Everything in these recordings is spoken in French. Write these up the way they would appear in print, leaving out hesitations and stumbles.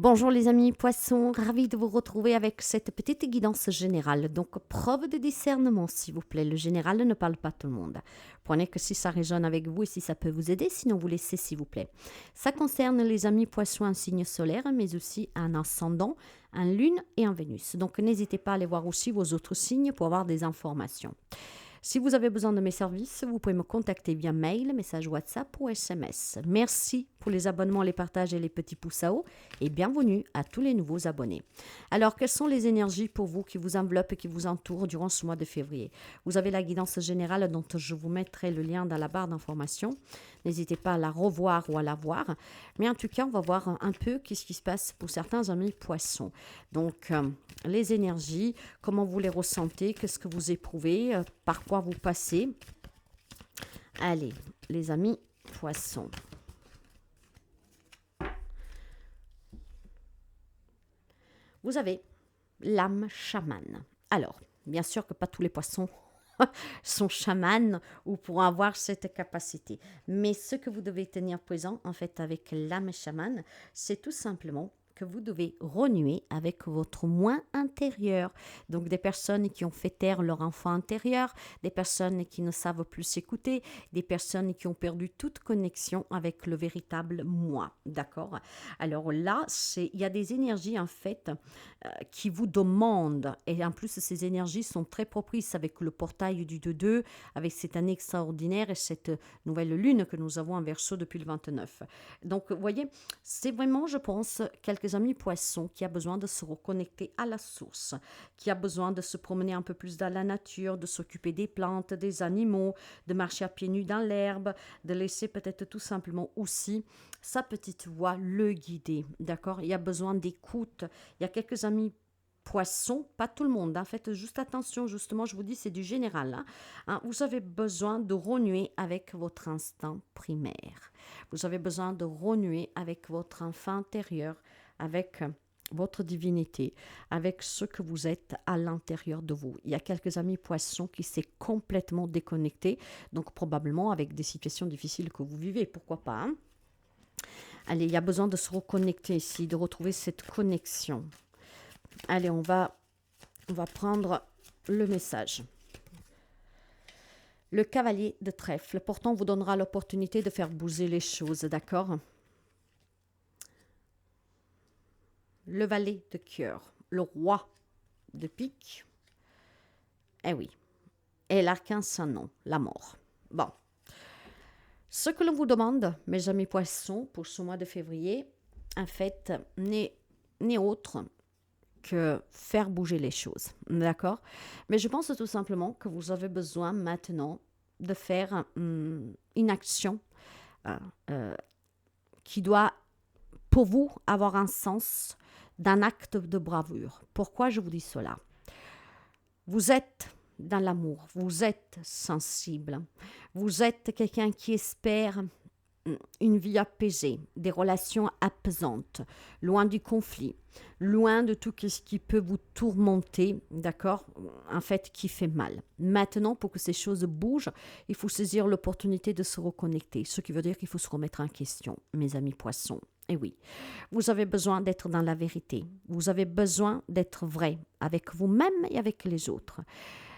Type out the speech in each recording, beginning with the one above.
Bonjour les amis poissons, ravi de vous retrouver avec cette petite guidance générale. Donc preuve de discernement s'il vous plaît, le général ne parle pas tout le monde. Prenez que si ça résonne avec vous et si ça peut vous aider, sinon vous laissez s'il vous plaît. Ça concerne les amis poissons un signe solaire mais aussi un ascendant, un lune et un Vénus. Donc n'hésitez pas à aller voir aussi vos autres signes pour avoir des informations. Si vous avez besoin de mes services, vous pouvez me contacter via mail, message WhatsApp ou SMS. Merci pour les abonnements, les partages et les petits pouces à haut et bienvenue à tous les nouveaux abonnés. Alors, quelles sont les énergies pour vous qui vous enveloppent et qui vous entourent durant ce mois de février? Vous avez la guidance générale dont je vous mettrai le lien dans la barre d'information. N'hésitez pas à la revoir ou à la voir. Mais en tout cas, on va voir un peu qu'est-ce qui se passe pour certains amis poissons. Donc, les énergies, comment vous les ressentez, qu'est-ce que vous éprouvez, par quoi vous passez. Allez, les amis poissons. Vous avez l'âme chamane. Alors, bien sûr que pas tous les poissons sont chamans ou pourront avoir cette capacité. Mais ce que vous devez tenir présent, en fait, avec l'âme chamane, c'est tout simplement que vous devez renouer avec votre moi intérieur. Donc des personnes qui ont fait taire leur enfant intérieur, des personnes qui ne savent plus s'écouter, des personnes qui ont perdu toute connexion avec le véritable moi. D'accord? Alors là, il y a des énergies en fait qui vous demandent, et en plus ces énergies sont très propices avec le portail du 2-2, avec cette année extraordinaire et cette nouvelle lune que nous avons en Verseau depuis le 29. Donc vous voyez, c'est vraiment, je pense, quelques amis poissons qui a besoin de se reconnecter à la source, qui a besoin de se promener un peu plus dans la nature, de s'occuper des plantes, des animaux, de marcher à pieds nus dans l'herbe, de laisser peut-être tout simplement aussi sa petite voix le guider. D'accord? Il y a besoin d'écoute. Il y a quelques amis poissons, pas tout le monde. En fait, juste attention, justement, je vous dis, c'est du général. Vous avez besoin de renouer avec votre instinct primaire. Vous avez besoin de renouer avec votre enfant intérieur, avec votre divinité, avec ce que vous êtes à l'intérieur de vous. Il y a quelques amis poissons qui s'est complètement déconnectés, donc probablement avec des situations difficiles que vous vivez, pourquoi pas. Allez, il y a besoin de se reconnecter ici, de retrouver cette connexion. Allez, on va prendre le message. Le cavalier de trèfle, pourtant, vous donnera l'opportunité de faire bouger les choses, d'accord? Le valet de cœur, le roi de pique. Eh oui. Et l'arcane sans nom, la mort. Bon. Ce que l'on vous demande, mes amis poissons, pour ce mois de février, en fait, n'est autre que faire bouger les choses, d'accord? Mais je pense tout simplement que vous avez besoin maintenant de faire une action qui doit, pour vous, avoir un sens d'un acte de bravoure. Pourquoi je vous dis cela? Vous êtes dans l'amour, vous êtes sensible, vous êtes quelqu'un qui espère une vie apaisée, des relations apaisantes, loin du conflit, loin de tout ce qui peut vous tourmenter, d'accord? En fait, qui fait mal. Maintenant, pour que ces choses bougent, il faut saisir l'opportunité de se reconnecter, ce qui veut dire qu'il faut se remettre en question, mes amis poissons. Et oui, vous avez besoin d'être dans la vérité, vous avez besoin d'être vrai avec vous-même et avec les autres.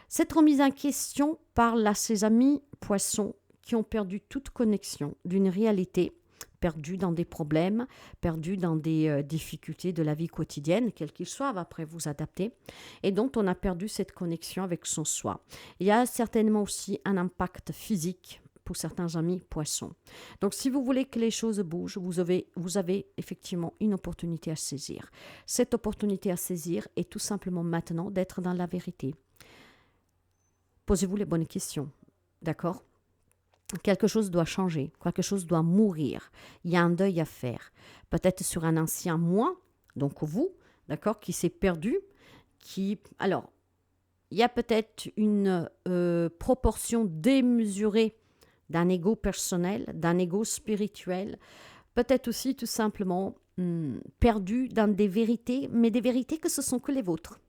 Cette remise en question parle à ces amis poissons qui ont perdu toute connexion d'une réalité, perdus dans des problèmes, perdus dans des difficultés de la vie quotidienne, quels qu'ils soient, après vous adapter, et dont on a perdu cette connexion avec son soi. Il y a certainement aussi un impact physique pour certains amis poissons. Donc si vous voulez que les choses bougent, vous avez effectivement une opportunité à saisir. Cette opportunité à saisir est tout simplement maintenant d'être dans la vérité. Posez-vous les bonnes questions, d'accord? Quelque chose doit changer, quelque chose doit mourir. Il y a un deuil à faire. Peut-être sur un ancien moi, donc vous, d'accord, qui s'est perdu, Alors, il y a peut-être une proportion démesurée d'un ego personnel, d'un ego spirituel, peut-être aussi tout simplement perdu dans des vérités, mais des vérités que ce sont que les vôtres.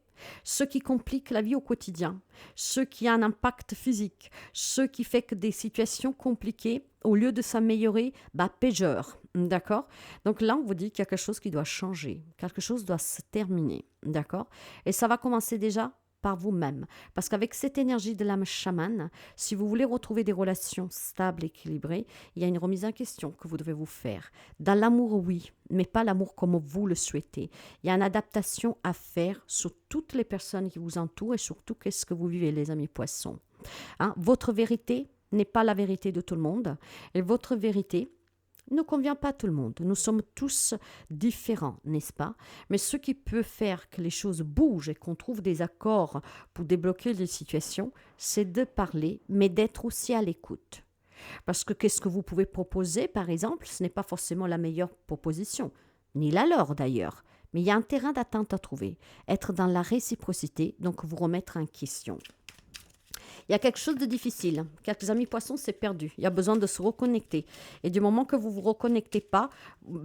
Ce qui complique la vie au quotidien, ce qui a un impact physique, ce qui fait que des situations compliquées au lieu de s'améliorer, péjore. D'accord? Donc là, on vous dit qu'il y a quelque chose qui doit changer. Quelque chose doit se terminer. D'accord? Et ça va commencer déjà par vous-même. Parce qu'avec cette énergie de l'âme chamane, si vous voulez retrouver des relations stables, équilibrées, il y a une remise en question que vous devez vous faire. Dans l'amour, oui, mais pas l'amour comme vous le souhaitez. Il y a une adaptation à faire sur toutes les personnes qui vous entourent et surtout qu'est-ce que vous vivez, les amis poissons. Hein? Votre vérité n'est pas la vérité de tout le monde et votre vérité ne convient pas à tout le monde. Nous sommes tous différents, n'est-ce pas? Mais ce qui peut faire que les choses bougent et qu'on trouve des accords pour débloquer les situations, c'est de parler, mais d'être aussi à l'écoute. Parce que qu'est-ce que vous pouvez proposer, par exemple, ce n'est pas forcément la meilleure proposition, ni la leur d'ailleurs. Mais il y a un terrain d'attente à trouver, être dans la réciprocité, donc vous remettre en question. Il y a quelque chose de difficile. Quelques amis poissons, c'est perdu. Il y a besoin de se reconnecter. Et du moment que vous ne vous reconnectez pas,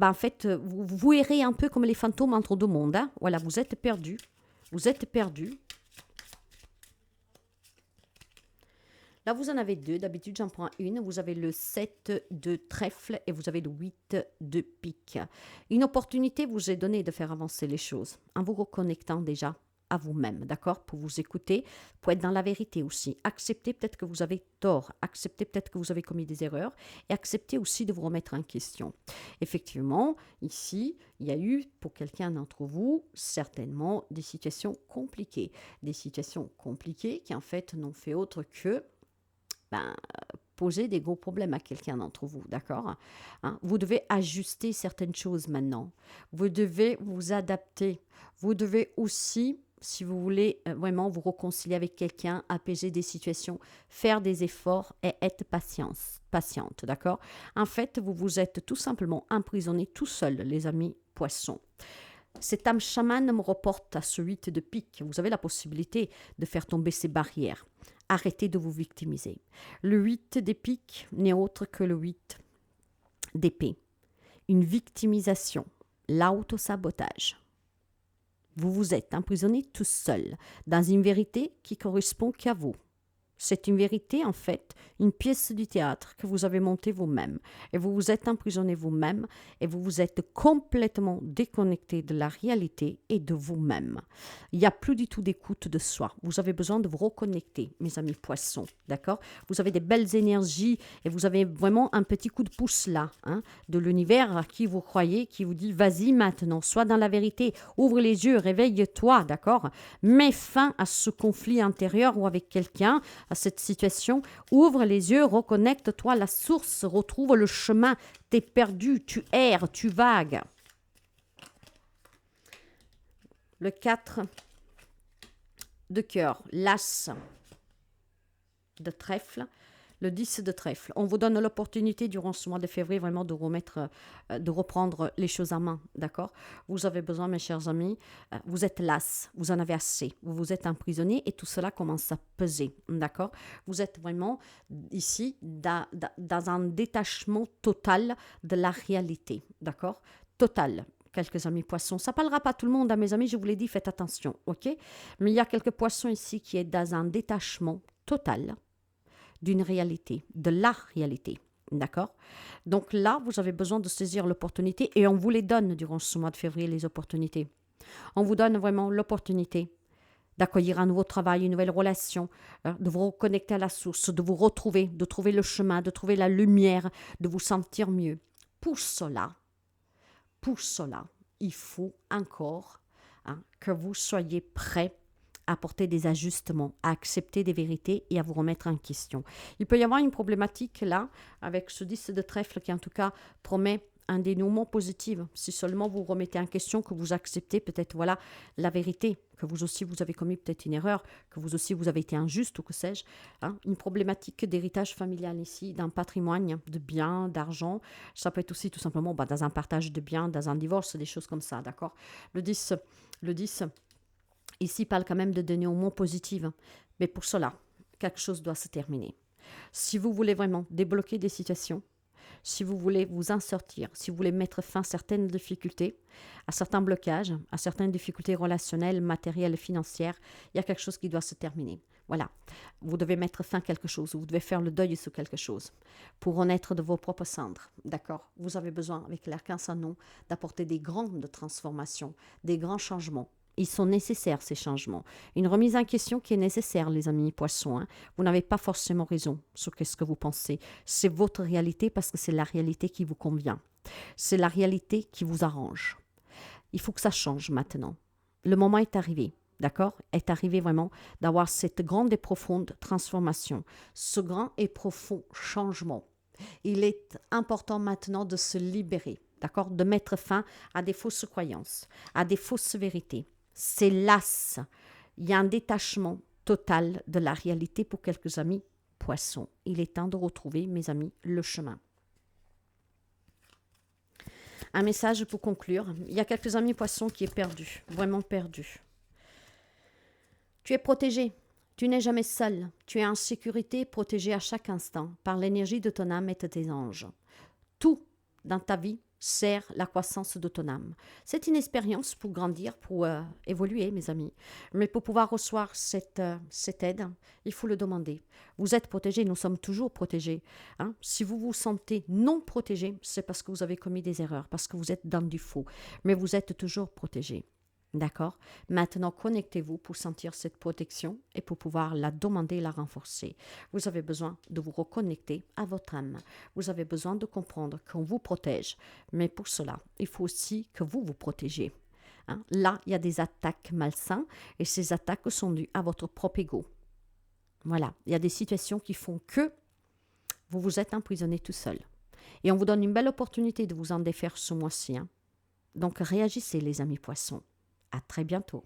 en fait, vous errez un peu comme les fantômes entre deux mondes. Hein. Voilà, vous êtes perdu. Vous êtes perdu. Là, vous en avez deux. D'habitude, j'en prends une. Vous avez le 7 de trèfle et vous avez le 8 de pique. Une opportunité vous est donnée de faire avancer les choses en vous reconnectant déjà à vous-même, d'accord? Pour vous écouter, pour être dans la vérité aussi. Accepter peut-être que vous avez tort, accepter peut-être que vous avez commis des erreurs et accepter aussi de vous remettre en question. Effectivement, ici, il y a eu pour quelqu'un d'entre vous certainement des situations compliquées. Des situations compliquées qui en fait n'ont fait autre que poser des gros problèmes à quelqu'un d'entre vous, d'accord? Hein? Vous devez ajuster certaines choses maintenant. Vous devez vous adapter. Vous devez aussi, si vous voulez vraiment vous réconcilier avec quelqu'un, apaiser des situations, faire des efforts et être patiente, d'accord? En fait, vous vous êtes tout simplement emprisonné tout seul, les amis poissons. Cette âme chamane me reporte à ce 8 de pique. Vous avez la possibilité de faire tomber ces barrières. Arrêtez de vous victimiser. Le 8 des piques n'est autre que le 8 d'épée. Une victimisation, l'autosabotage. Vous vous êtes emprisonné tout seul dans une vérité qui correspond qu'à vous. C'est une vérité, en fait, une pièce du théâtre que vous avez montée vous-même. Et vous vous êtes emprisonné vous-même et vous vous êtes complètement déconnecté de la réalité et de vous-même. Il n'y a plus du tout d'écoute de soi. Vous avez besoin de vous reconnecter, mes amis poissons, d'accord? Vous avez des belles énergies et vous avez vraiment un petit coup de pouce là, hein, de l'univers à qui vous croyez, qui vous dit « Vas-y maintenant, sois dans la vérité, ouvre les yeux, réveille-toi, d'accord? Mets fin à ce conflit intérieur ou avec quelqu'un, à cette situation, ouvre les yeux, reconnecte-toi à la source, retrouve le chemin, t'es perdu, tu erres, tu vagues. » Le 4 de cœur, l'as de trèfle, le 10 de trèfle. On vous donne l'opportunité durant ce mois de février vraiment de reprendre les choses en main, d'accord? Vous avez besoin, mes chers amis, vous êtes las, vous en avez assez, vous vous êtes emprisonné et tout cela commence à peser, d'accord? Vous êtes vraiment ici dans un détachement total de la réalité, d'accord? Total. Quelques amis poissons. Ça ne parlera pas à tout le monde, à mes amis, je vous l'ai dit, faites attention, ok? Mais il y a quelques poissons ici qui est dans un détachement total d'une réalité, de la réalité. D'accord? Donc là, vous avez besoin de saisir l'opportunité et on vous les donne durant ce mois de février, les opportunités. On vous donne vraiment l'opportunité d'accueillir un nouveau travail, une nouvelle relation, de vous reconnecter à la source, de vous retrouver, de trouver le chemin, de trouver la lumière, de vous sentir mieux. Pour cela, il faut encore que vous soyez prêts à apporter des ajustements, à accepter des vérités et à vous remettre en question. Il peut y avoir une problématique là, avec ce 10 de trèfle qui en tout cas promet un dénouement positif. Si seulement vous remettez en question, que vous acceptez peut-être voilà la vérité, que vous aussi vous avez commis peut-être une erreur, que vous aussi vous avez été injuste ou que sais-je. Une problématique d'héritage familial ici, d'un patrimoine, de biens, d'argent. Ça peut être aussi tout simplement dans un partage de biens, dans un divorce, des choses comme ça, d'accord? Le 10 ici parle quand même de dénouement positif. Mais pour cela, quelque chose doit se terminer. Si vous voulez vraiment débloquer des situations, si vous voulez vous en sortir, si vous voulez mettre fin à certaines difficultés, à certains blocages, à certaines difficultés relationnelles, matérielles et financières, il y a quelque chose qui doit se terminer. Voilà, vous devez mettre fin à quelque chose, vous devez faire le deuil sur quelque chose pour renaître de vos propres cendres, d'accord? Vous avez besoin, avec l'arcane d'apporter des grandes transformations, des grands changements. Ils sont nécessaires, ces changements. Une remise en question qui est nécessaire, les amis poissons. Hein. Vous n'avez pas forcément raison sur ce que vous pensez. C'est votre réalité parce que c'est la réalité qui vous convient. C'est la réalité qui vous arrange. Il faut que ça change maintenant. Le moment est arrivé, d'accord? Est arrivé vraiment d'avoir cette grande et profonde transformation, ce grand et profond changement. Il est important maintenant de se libérer, d'accord? De mettre fin à des fausses croyances, à des fausses vérités. C'est las. Il y a un détachement total de la réalité pour quelques amis poissons. Il est temps de retrouver, mes amis, le chemin. Un message pour conclure. Il y a quelques amis poissons qui est perdu, vraiment perdu. Tu es protégé. Tu n'es jamais seul. Tu es en sécurité, protégé à chaque instant par l'énergie de ton âme et de tes anges. Tout dans ta vie sert la croissance de ton âme. C'est une expérience pour grandir, pour évoluer, mes amis. Mais pour pouvoir recevoir cette aide, il faut le demander. Vous êtes protégés, nous sommes toujours protégés. Hein? Si vous vous sentez non protégé, c'est parce que vous avez commis des erreurs, parce que vous êtes dans du faux. Mais vous êtes toujours protégés. D'accord? Maintenant, connectez-vous pour sentir cette protection et pour pouvoir la demander et la renforcer. Vous avez besoin de vous reconnecter à votre âme. Vous avez besoin de comprendre qu'on vous protège. Mais pour cela, il faut aussi que vous vous protégez. Hein? Là, il y a des attaques malsaines et ces attaques sont dues à votre propre ego. Voilà, il y a des situations qui font que vous vous êtes emprisonné tout seul. Et on vous donne une belle opportunité de vous en défaire ce mois-ci. Hein? Donc réagissez, les amis poissons. À très bientôt.